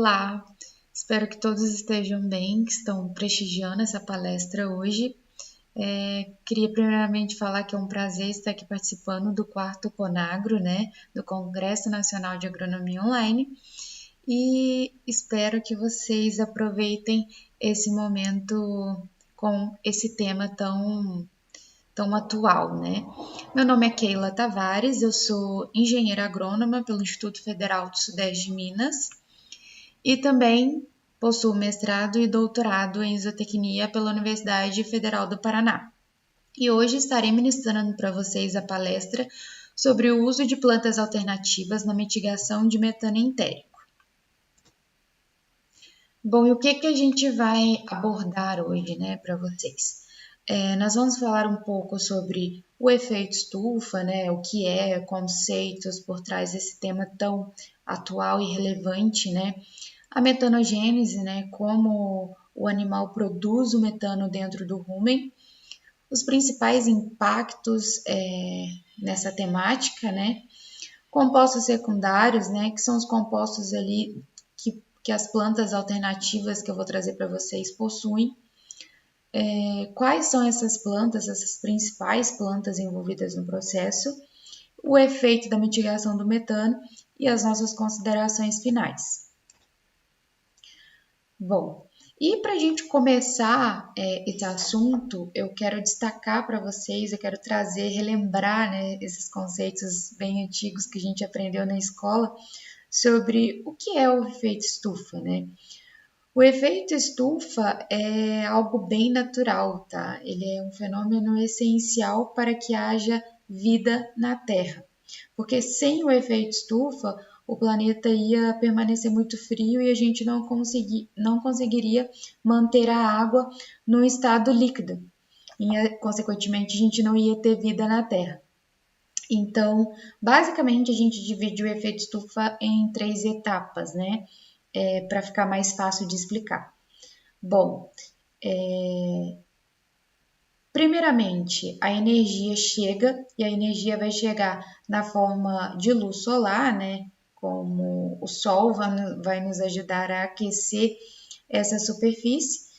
Olá, espero que todos estejam bem, que estão prestigiando essa palestra hoje. Queria primeiramente falar que é um prazer estar aqui participando do 4º CONAGRO, do Congresso Nacional de Agronomia Online, e espero que vocês aproveitem esse momento com esse tema tão atual, Meu nome é Keila Tavares, eu sou engenheira agrônoma pelo Instituto Federal do Sudeste de Minas e também possuo mestrado e doutorado em zootecnia pela Universidade Federal do Paraná. E hoje estarei ministrando para vocês a palestra sobre o uso de plantas alternativas na mitigação de metano entérico. Bom, e o que a gente vai abordar hoje, para vocês? Nós vamos falar um pouco sobre o efeito estufa, o que é, conceitos por trás desse tema tão atual e relevante, A metanogênese, como o animal produz o metano dentro do rumen, os principais impactos nessa temática, compostos secundários, que são os compostos ali que as plantas alternativas que eu vou trazer para vocês possuem. Quais são essas plantas, essas principais plantas envolvidas no processo, o efeito da mitigação do metano e as nossas considerações finais. Bom, e para a gente começar esse assunto, eu quero destacar para vocês, eu quero trazer, relembrar esses conceitos bem antigos que a gente aprendeu na escola sobre o que é o efeito estufa, O efeito estufa é algo bem natural, tá? Ele é um fenômeno essencial para que haja vida na Terra, porque sem o efeito estufa, o planeta ia permanecer muito frio e a gente não conseguiria manter a água no estado líquido e, consequentemente, a gente não ia ter vida na Terra. Então, basicamente, a gente divide o efeito estufa em 3 etapas, para ficar mais fácil de explicar. Bom, primeiramente, a energia chega e a energia vai chegar na forma de luz solar, como o sol vai nos ajudar a aquecer essa superfície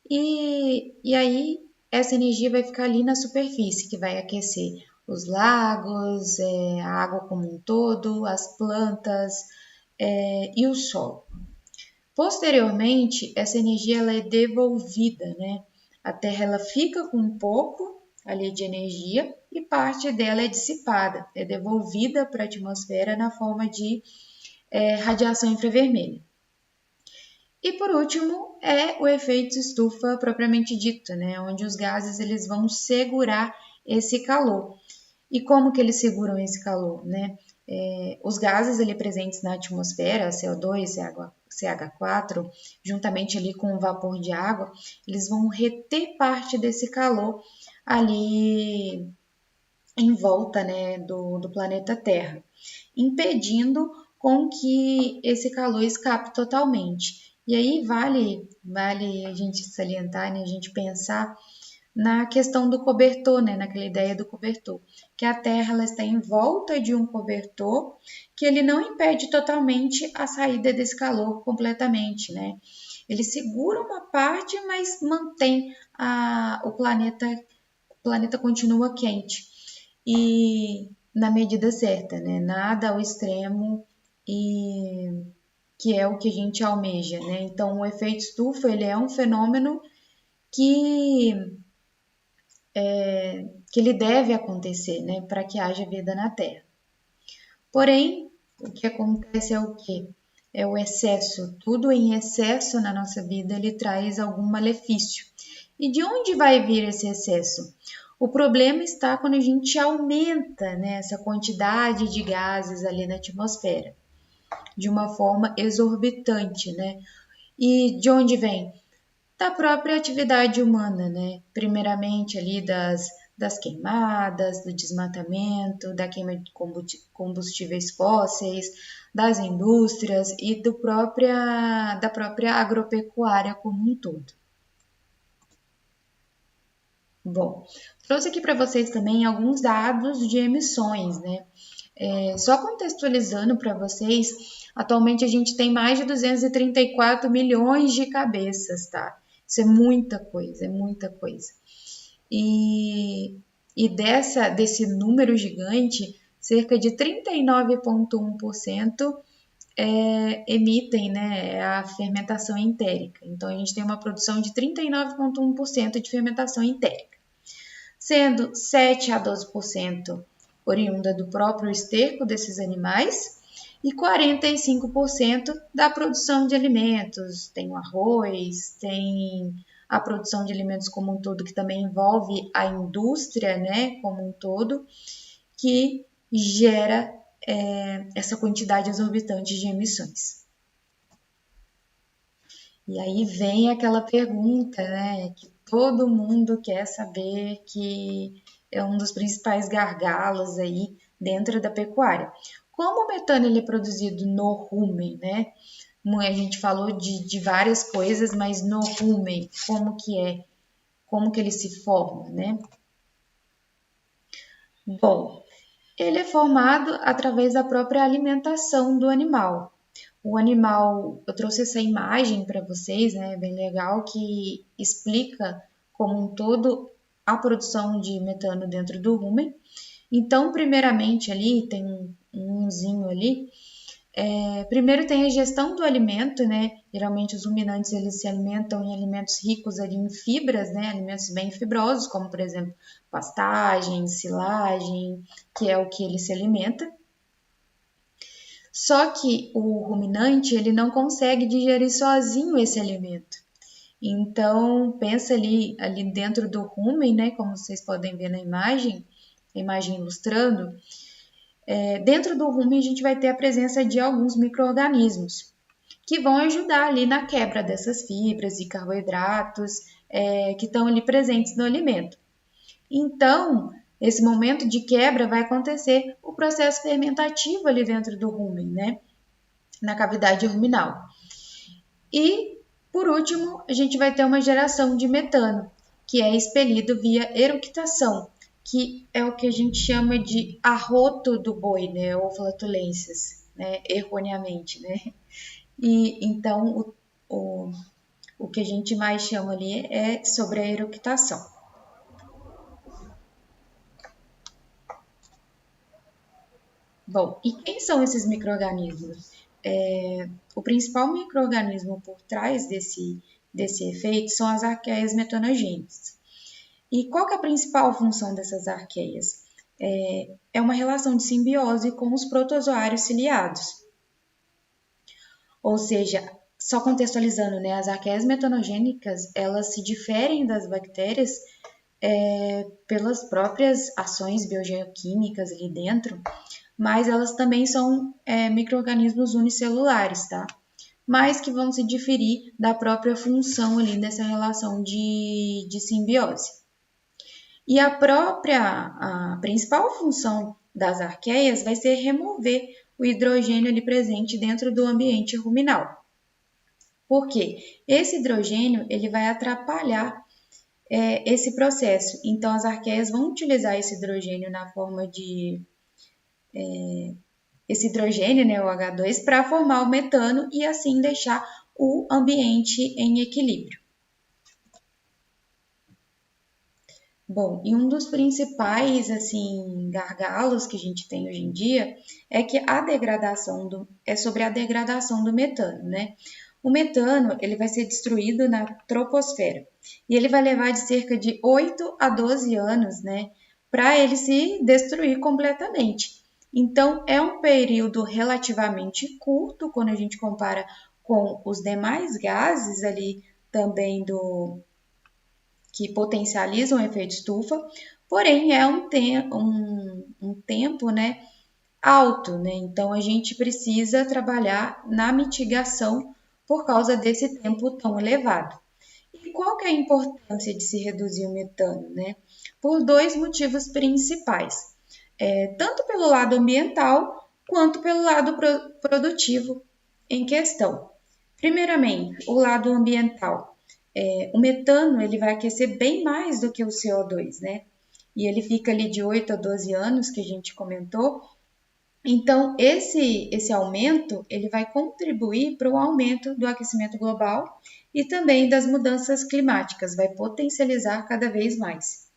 e aí essa energia vai ficar ali na superfície, que vai aquecer os lagos, a água como um todo, as plantas e o solo. Posteriormente, essa energia ela é devolvida, A Terra ela fica com um pouco ali de energia e parte dela é dissipada, é devolvida para a atmosfera na forma de radiação infravermelha. E por último é o efeito estufa propriamente dito, onde os gases eles vão segurar esse calor. E como que eles seguram esse calor, os gases ali presentes na atmosfera, CO2, CH4, juntamente ali com o vapor de água, eles vão reter parte desse calor ali em volta, do planeta Terra, impedindo com que esse calor escape totalmente. E aí vale a gente salientar, a gente pensar na questão do cobertor, naquela ideia do cobertor, que a Terra ela está em volta de um cobertor que ele não impede totalmente a saída desse calor completamente, Ele segura uma parte, mas mantém o planeta continua quente e na medida certa, Nada ao extremo e que é o que a gente almeja, Então o efeito estufa ele é um fenômeno que ele deve acontecer, para que haja vida na Terra. Porém, o que acontece é o quê? É o excesso. Tudo em excesso na nossa vida, ele traz algum malefício. E de onde vai vir esse excesso? O problema está quando a gente aumenta, essa quantidade de gases ali na atmosfera, de uma forma exorbitante, E de onde vem? Da própria atividade humana, Primeiramente ali das queimadas, do desmatamento, da queima de combustíveis fósseis, das indústrias e da própria agropecuária como um todo. Bom, trouxe aqui para vocês também alguns dados de emissões, Só contextualizando para vocês, atualmente a gente tem mais de 234 milhões de cabeças, tá? Isso é muita coisa, é muita coisa. E desse número gigante, cerca de 39,1% emitem, né, a fermentação entérica. Então, a gente tem uma produção de 39,1% de fermentação entérica, sendo 7 a 12% oriunda do próprio esterco desses animais e 45% da produção de alimentos. Tem o arroz, tem a produção de alimentos como um todo, que também envolve a indústria, né, como um todo, que gera essa quantidade exorbitante de emissões. E aí vem aquela pergunta, né, que todo mundo quer saber, que é um dos principais gargalos aí dentro da pecuária. Como o metano ele é produzido no rumen, né? A gente falou de várias coisas, mas no rumen, como que é? Como que ele se forma, né? Bom, ele é formado através da própria alimentação do animal. O animal, eu trouxe essa imagem para vocês, né, bem legal, que explica como um todo a produção de metano dentro do rumen. Então, primeiramente ali, tem umzinho ali, primeiro tem a gestão do alimento, né? Geralmente os ruminantes eles se alimentam em alimentos ricos ali em fibras, né? Alimentos bem fibrosos, como por exemplo pastagem, silagem, que é o que ele se alimenta. Só que o ruminante ele não consegue digerir sozinho esse alimento. Então pensa ali dentro do rumen, né? Como vocês podem ver na imagem, a imagem ilustrando. Dentro do rumen a gente vai ter a presença de alguns micro-organismos que vão ajudar ali na quebra dessas fibras e carboidratos que estão ali presentes no alimento. Então, esse momento de quebra vai acontecer o processo fermentativo ali dentro do rumen, né? Na cavidade ruminal. E, por último, a gente vai ter uma geração de metano, que é expelido via eructação, que é o que a gente chama de arroto do boi, né, ou flatulências, né, erroneamente, né. E então o que a gente mais chama ali é sobre a eructação. Bom, e quem são esses micro-organismos? O principal micro-organismo por trás desse efeito são as arqueias metanogênicas. E qual que é a principal função dessas arqueias? É uma relação de simbiose com os protozoários ciliados. Ou seja, só contextualizando, né, as arqueias metanogênicas, elas se diferem das bactérias pelas próprias ações biogeoquímicas ali dentro, mas elas também são micro-organismos unicelulares, tá? Mas que vão se diferir da própria função ali dessa relação de simbiose. E a principal função das arqueias vai ser remover o hidrogênio ali presente dentro do ambiente ruminal. Por quê? Esse hidrogênio ele vai atrapalhar esse processo. Então, as arqueias vão utilizar esse hidrogênio na forma de esse hidrogênio, né, o H2, para formar o metano e assim deixar o ambiente em equilíbrio. Bom, e um dos principais assim gargalos que a gente tem hoje em dia é que é sobre a degradação do metano, né? O metano ele vai ser destruído na troposfera e ele vai levar de cerca de 8 a 12 anos, né, para ele se destruir completamente. Então, é um período relativamente curto quando a gente compara com os demais gases ali também que potencializam o efeito estufa, porém é um tempo, né, alto, né? Então a gente precisa trabalhar na mitigação por causa desse tempo tão elevado. E qual que é a importância de se reduzir o metano, né? Por dois motivos principais, tanto pelo lado ambiental quanto pelo lado produtivo em questão. Primeiramente, o lado ambiental. O metano ele vai aquecer bem mais do que o CO2, né? E ele fica ali de 8 a 12 anos, que a gente comentou, Então, esse aumento ele vai contribuir para o aumento do aquecimento global e também das mudanças climáticas, vai potencializar cada vez mais.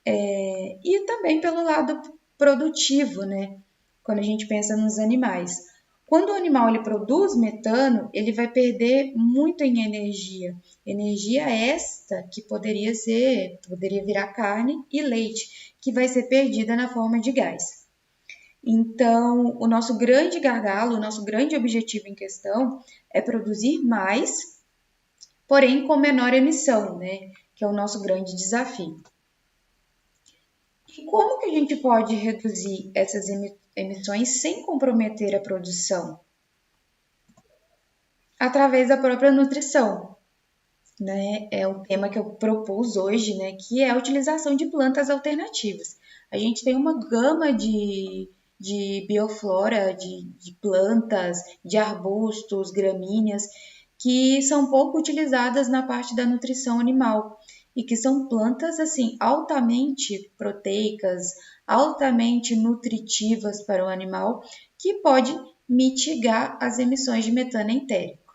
E também pelo lado produtivo, né? Quando a gente pensa nos animais. Quando o animal ele produz metano, ele vai perder muito em energia. Energia esta que poderia virar carne e leite, que vai ser perdida na forma de gás. Então, o nosso grande gargalo, o nosso grande objetivo em questão é produzir mais, porém com menor emissão, né? Que é o nosso grande desafio. E como que a gente pode reduzir essas emissões sem comprometer a produção? Através da própria nutrição, né? É o tema que eu propus hoje, né? Que é a utilização de plantas alternativas. A gente tem uma gama de bioflora, de plantas, de arbustos, gramíneas, que são pouco utilizadas na parte da nutrição animal e que são plantas assim altamente proteicas, altamente nutritivas para o animal, que pode mitigar as emissões de metano entérico.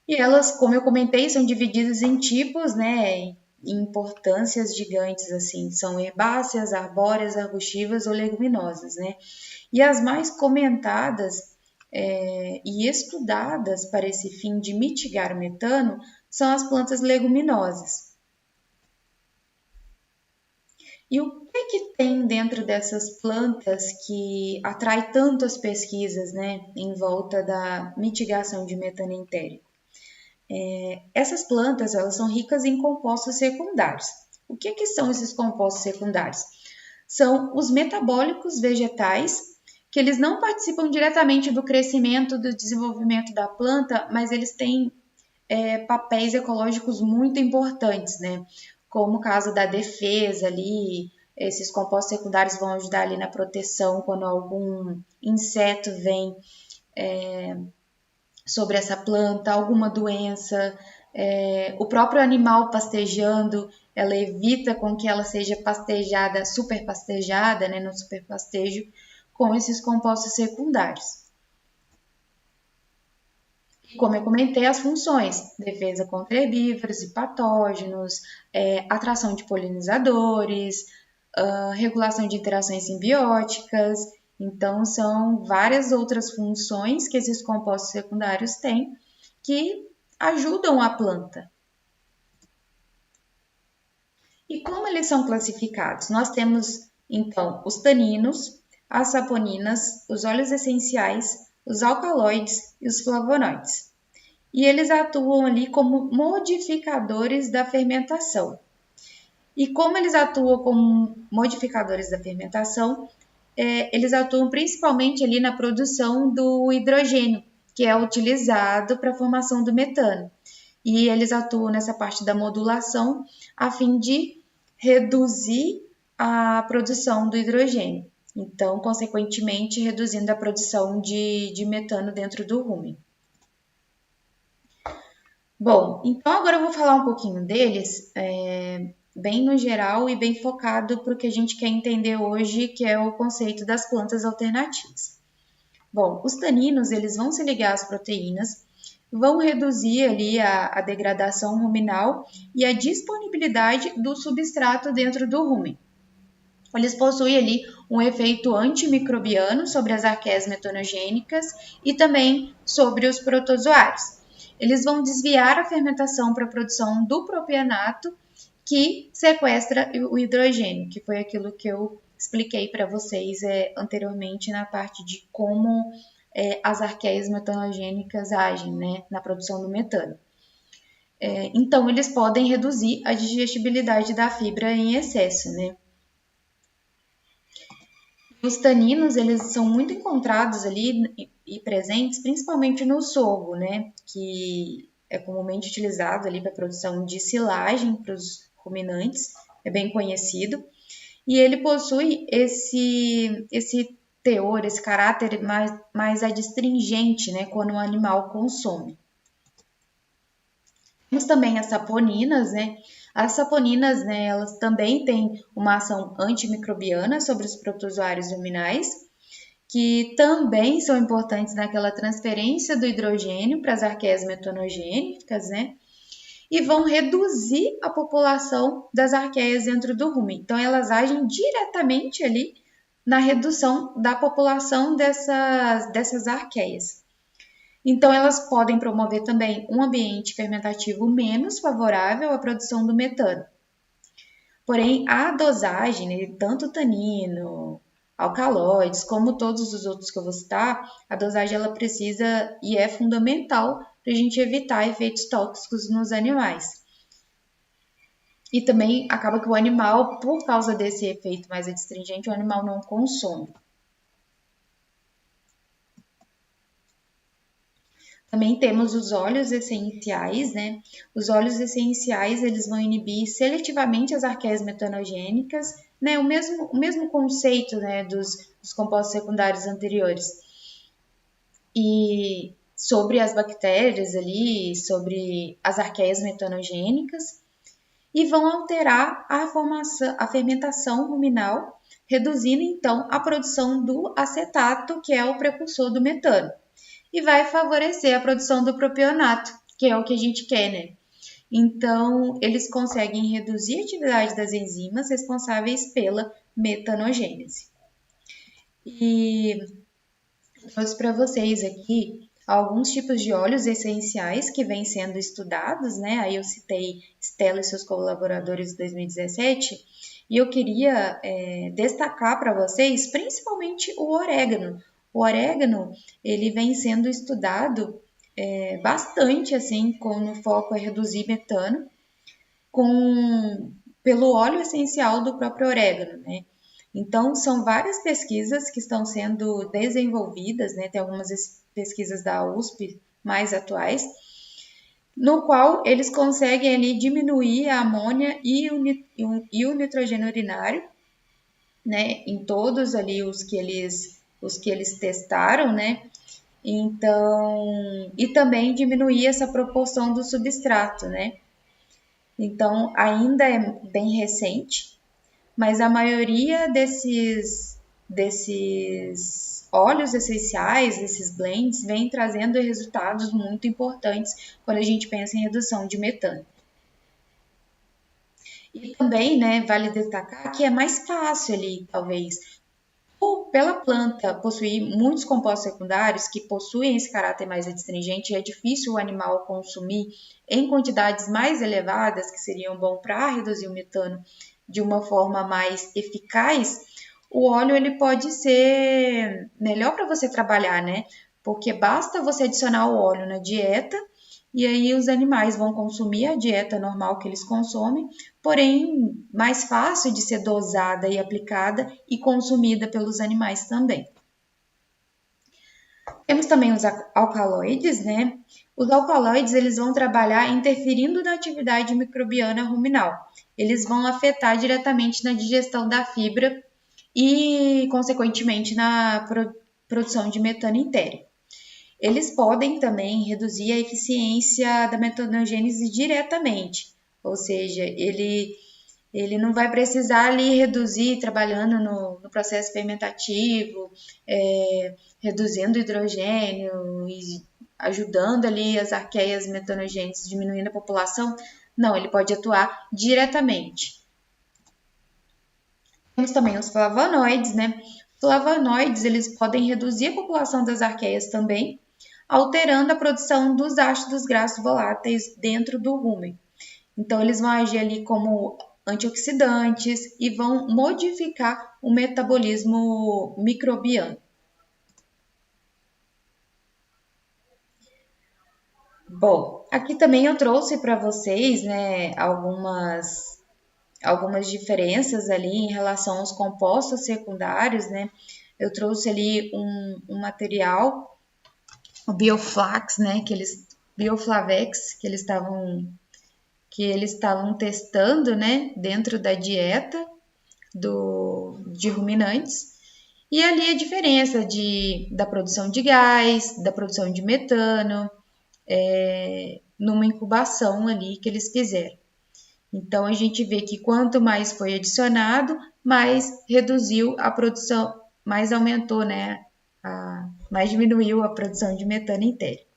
E elas, como eu comentei, são divididas em tipos, né, em importâncias gigantes, assim, são herbáceas, arbóreas, arbustivas ou leguminosas, né? E as mais comentadas e estudadas para esse fim de mitigar o metano são as plantas leguminosas. E o que tem dentro dessas plantas que atrai tanto as pesquisas, né, em volta da mitigação de metano entérico? Essas plantas elas são ricas em compostos secundários. O que são esses compostos secundários? São os metabólicos vegetais, que eles não participam diretamente do crescimento, do desenvolvimento da planta, mas eles têm papéis ecológicos muito importantes, né? Como o caso da defesa ali, esses compostos secundários vão ajudar ali na proteção quando algum inseto vem sobre essa planta, alguma doença, o próprio animal pastejando, ela evita com que ela seja pastejada, super pastejada, né, no super pastejo, com esses compostos secundários. Como eu comentei, as funções: defesa contra herbívoros e patógenos, atração de polinizadores, regulação de interações simbióticas. Então, são várias outras funções que esses compostos secundários têm que ajudam a planta. E como eles são classificados? Nós temos, então, os taninos, as saponinas, os óleos essenciais, os alcaloides e os flavonoides. E eles atuam ali como modificadores da fermentação. E como eles atuam como modificadores da fermentação, eles atuam principalmente ali na produção do hidrogênio, que é utilizado para a formação do metano. E eles atuam nessa parte da modulação a fim de reduzir a produção do hidrogênio. Então, consequentemente, reduzindo a produção de metano dentro do rumen. Bom, então agora eu vou falar um pouquinho deles, bem no geral e bem focado para o que a gente quer entender hoje, que é o conceito das plantas alternativas. Bom, os taninos, eles vão se ligar às proteínas, vão reduzir ali a degradação ruminal e a disponibilidade do substrato dentro do rumen. Eles possuem ali um efeito antimicrobiano sobre as arqueias metanogênicas e também sobre os protozoários. Eles vão desviar a fermentação para a produção do propionato, que sequestra o hidrogênio, que foi aquilo que eu expliquei para vocês anteriormente na parte de como as arqueias metanogênicas agem, né, na produção do metano. Então, eles podem reduzir a digestibilidade da fibra em excesso, né? Os taninos, eles são muito encontrados ali e presentes, principalmente no sorgo, né? Que é comumente utilizado ali para a produção de silagem para os ruminantes, é bem conhecido. E ele possui esse teor, esse caráter mais adstringente, né? Quando o animal consome. Temos também as saponinas, né? As saponinas, né, elas também têm uma ação antimicrobiana sobre os protozoários ruminais, que também são importantes naquela transferência do hidrogênio para as arqueias metanogênicas, né? E vão reduzir a população das arqueias dentro do rumen. Então, elas agem diretamente ali na redução da população dessas arqueias. Então, elas podem promover também um ambiente fermentativo menos favorável à produção do metano. Porém, a dosagem, né, tanto tanino, alcaloides, como todos os outros que eu vou citar, a dosagem ela precisa e é fundamental para a gente evitar efeitos tóxicos nos animais. E também acaba que o animal, por causa desse efeito mais adstringente, o animal não consome. Também temos os óleos essenciais, né? Os óleos essenciais, eles vão inibir seletivamente as arqueias metanogênicas, né? O mesmo conceito, né, dos compostos secundários anteriores. E sobre as bactérias ali, sobre as arqueias metanogênicas, e vão alterar a fermentação ruminal, reduzindo então a produção do acetato, que é o precursor do metano, e vai favorecer a produção do propionato, que é o que a gente quer, né? Então, eles conseguem reduzir a atividade das enzimas responsáveis pela metanogênese. E trouxe para vocês aqui alguns tipos de óleos essenciais que vêm sendo estudados, né? Aí eu citei Stella e seus colaboradores de 2017, e eu queria destacar para vocês principalmente o orégano. O orégano, ele vem sendo estudado bastante, assim, com o foco é reduzir metano, pelo óleo essencial do próprio orégano, né? Então, são várias pesquisas que estão sendo desenvolvidas, né? Tem algumas pesquisas da USP mais atuais, no qual eles conseguem ali diminuir a amônia e o nitrogênio urinário, né? Em todos ali os que eles testaram, né? Então, e também diminuir essa proporção do substrato, né? Então, ainda é bem recente, mas a maioria desses óleos essenciais, desses blends, vem trazendo resultados muito importantes quando a gente pensa em redução de metano. E também, né, vale destacar que é mais fácil ali, talvez, pela planta possuir muitos compostos secundários que possuem esse caráter mais adstringente, é difícil o animal consumir em quantidades mais elevadas, que seriam bom para reduzir o metano de uma forma mais eficaz. O óleo ele pode ser melhor para você trabalhar, né? Porque basta você adicionar o óleo na dieta e aí os animais vão consumir a dieta normal que eles consomem, porém mais fácil de ser dosada e aplicada e consumida pelos animais também. Temos também os alcaloides, né? Os alcaloides eles vão trabalhar interferindo na atividade microbiana ruminal. Eles vão afetar diretamente na digestão da fibra e, consequentemente, na produção de metano entérico. Eles podem também reduzir a eficiência da metanogênese diretamente, ou seja, ele não vai precisar ali reduzir trabalhando no processo fermentativo, reduzindo o hidrogênio e ajudando ali as arqueias metanogêneses, diminuindo a população. Não, ele pode atuar diretamente. Temos também os flavonoides, né? Os flavonoides, eles podem reduzir a população das arqueias também, alterando a produção dos ácidos graxos voláteis dentro do rumen. Então, eles vão agir ali como antioxidantes e vão modificar o metabolismo microbiano. Bom, aqui também eu trouxe para vocês, né, algumas diferenças ali em relação aos compostos secundários, né? Eu trouxe ali um material, o Bioflax, né, Bioflavex, que eles estavam testando, né, dentro da dieta de ruminantes. E ali a diferença da produção de gás, da produção de metano, numa incubação ali que eles fizeram. Então, a gente vê que quanto mais foi adicionado, mais reduziu a produção, mais aumentou, né? Mais diminuiu a produção de metano entérico.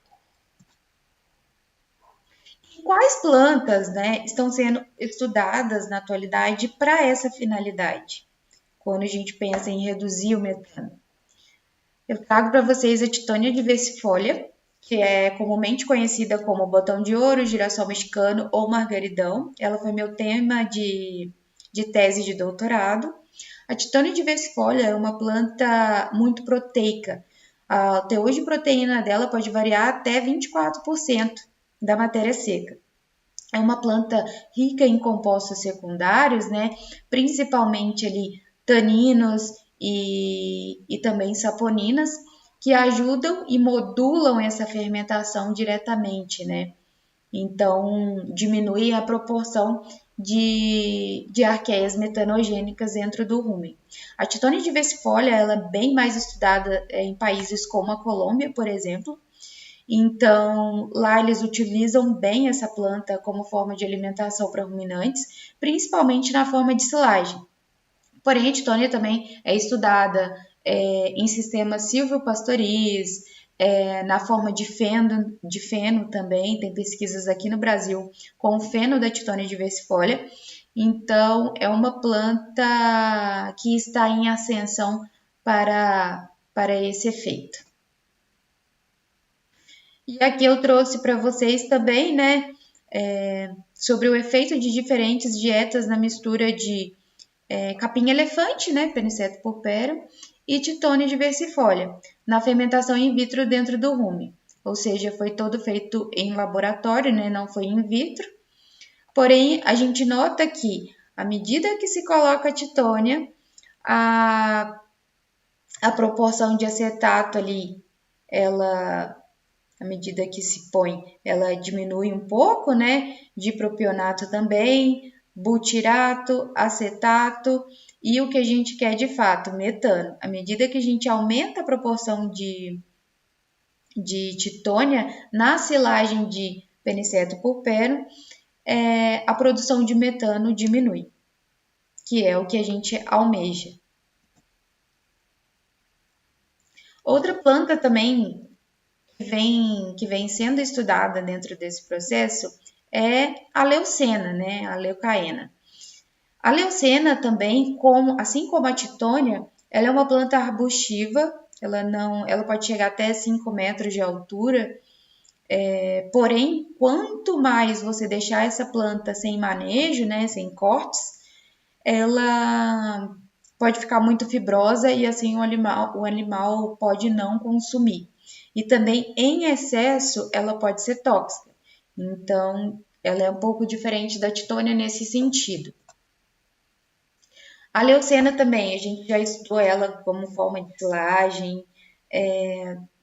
Quais plantas, né, estão sendo estudadas na atualidade para essa finalidade? Quando a gente pensa em reduzir o metano. Eu trago para vocês a Titânia diversifolia, que é comumente conhecida como botão de ouro, girassol mexicano ou margaridão. Ela foi meu tema de tese de doutorado. A Titânia diversifolia é uma planta muito proteica. O teor de proteína dela pode variar até 24% da matéria seca. É uma planta rica em compostos secundários, né? Principalmente ali taninos e também saponinas, que ajudam e modulam essa fermentação diretamente, né? Então, diminui a proporção de arqueias metanogênicas dentro do rumen. A Titânia diversifolia ela é bem mais estudada em países como a Colômbia, por exemplo. Então, lá eles utilizam bem essa planta como forma de alimentação para ruminantes, principalmente na forma de silagem. Porém, a Titânia também é estudada em sistemas silvopastoriz, na forma de feno também, tem pesquisas aqui no Brasil com o feno da Titânia diversifolia. Então, é uma planta que está em ascensão para esse efeito. E aqui eu trouxe para vocês também, né, sobre o efeito de diferentes dietas na mistura de capim-elefante, né, Peniceto purpureum, e Titânia diversifolia, na fermentação in vitro dentro do rumen. Ou seja, foi todo feito em laboratório, né, não foi in vitro. Porém, a gente nota que, à medida que se coloca a Titânia, a proporção de acetato ali, ela, à medida que se põe, ela diminui um pouco, né? Dipropionato também, butirato, acetato e o que a gente quer de fato, metano. À medida que a gente aumenta a proporção de Titânia na silagem de Peniceto purpureum, a produção de metano diminui, que é o que a gente almeja. Outra planta também que vem sendo estudada dentro desse processo é a leucena, né? A leucaena. A leucena também, assim como a Titânia, ela é uma planta arbustiva, ela pode chegar até 5 metros de altura, porém, quanto mais você deixar essa planta sem manejo, né, sem cortes, ela pode ficar muito fibrosa e assim o animal pode não consumir. E também, em excesso, ela pode ser tóxica. Então, ela é um pouco diferente da Titânia nesse sentido. A leucena também, a gente já estudou ela como forma de silagem.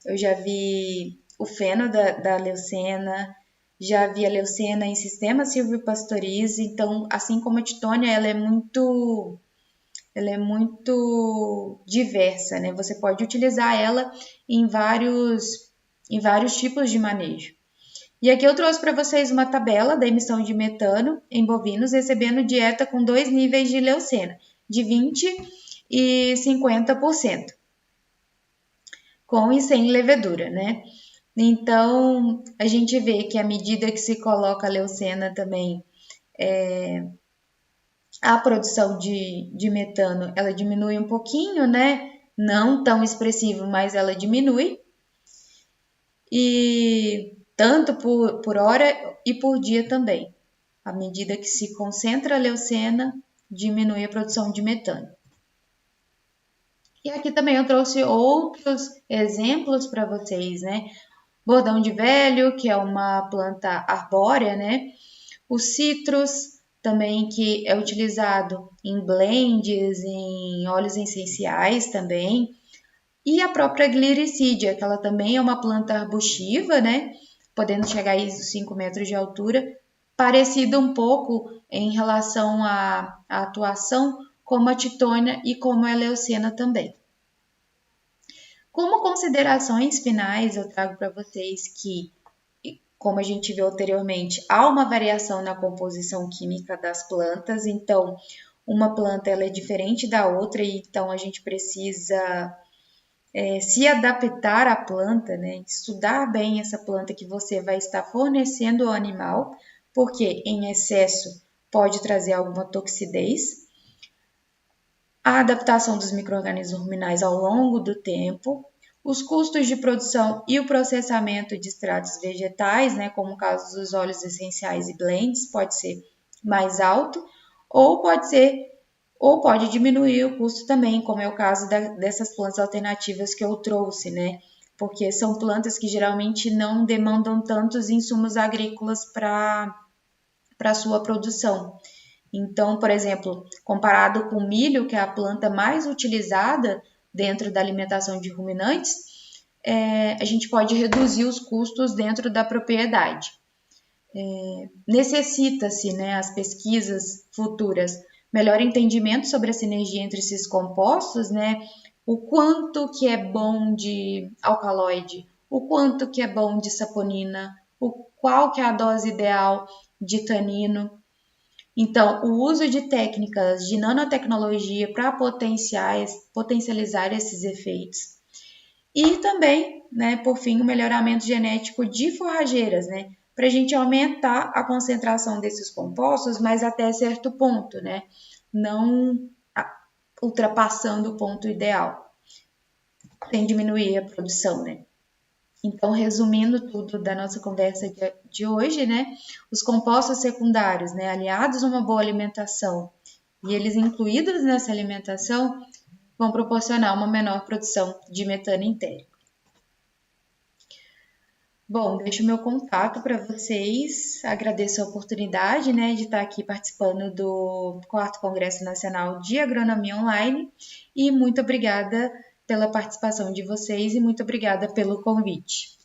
Eu já vi o feno da leucena, já vi a leucena em sistema silvopastoriz. Então, assim como a Titânia, ela é muito diversa, né? Você pode utilizar ela em vários tipos de manejo. E aqui eu trouxe para vocês uma tabela da emissão de metano em bovinos recebendo dieta com 2 níveis de leucena, de 20% e 50%, com e sem levedura, né? Então, a gente vê que à medida que se coloca a leucena também, a produção de metano, ela diminui um pouquinho, né? Não tão expressivo, mas ela diminui. E tanto por hora e por dia também. À medida que se concentra a leucena, diminui a produção de metano. E aqui também eu trouxe outros exemplos para vocês, né? Bordão de velho, que é uma planta arbórea, né? Os citros, também que é utilizado em blends, em óleos essenciais também. E a própria gliricídia, que ela também é uma planta arbustiva, né? Podendo chegar a 5 metros de altura, parecida um pouco em relação à atuação como a Titânia e como a leucena também. Como considerações finais, eu trago para vocês que como a gente viu anteriormente, há uma variação na composição química das plantas, então uma planta ela é diferente da outra, e então a gente precisa se adaptar à planta, né? Estudar bem essa planta que você vai estar fornecendo ao animal, porque em excesso pode trazer alguma toxidez. A adaptação dos micro-organismos ruminais ao longo do tempo, os custos de produção e o processamento de extratos vegetais, né, como o caso dos óleos essenciais e blends, pode ser mais alto, ou pode diminuir o custo também, como é o caso dessas plantas alternativas que eu trouxe, né? Porque são plantas que geralmente não demandam tantos insumos agrícolas para a sua produção. Então, por exemplo, comparado com o milho, que é a planta mais utilizada dentro da alimentação de ruminantes, a gente pode reduzir os custos dentro da propriedade. Necessita-se, né, as pesquisas futuras, melhor entendimento sobre a sinergia entre esses compostos, né, o quanto que é bom de alcaloide, o quanto que é bom de saponina, qual que é a dose ideal de tanino. Então, o uso de técnicas de nanotecnologia para potencializar esses efeitos. E também, né, por fim, o melhoramento genético de forrageiras, né, para a gente aumentar a concentração desses compostos, mas até certo ponto, né, não ultrapassando o ponto ideal, sem diminuir a produção, né. Então, resumindo tudo da nossa conversa de hoje, né, os compostos secundários, né, aliados a uma boa alimentação e eles incluídos nessa alimentação vão proporcionar uma menor produção de metano entérico. Bom, deixo o meu contato para vocês. Agradeço a oportunidade, né, de estar aqui participando do 4º Congresso Nacional de Agronomia Online e muito obrigada pela participação de vocês e muito obrigada pelo convite.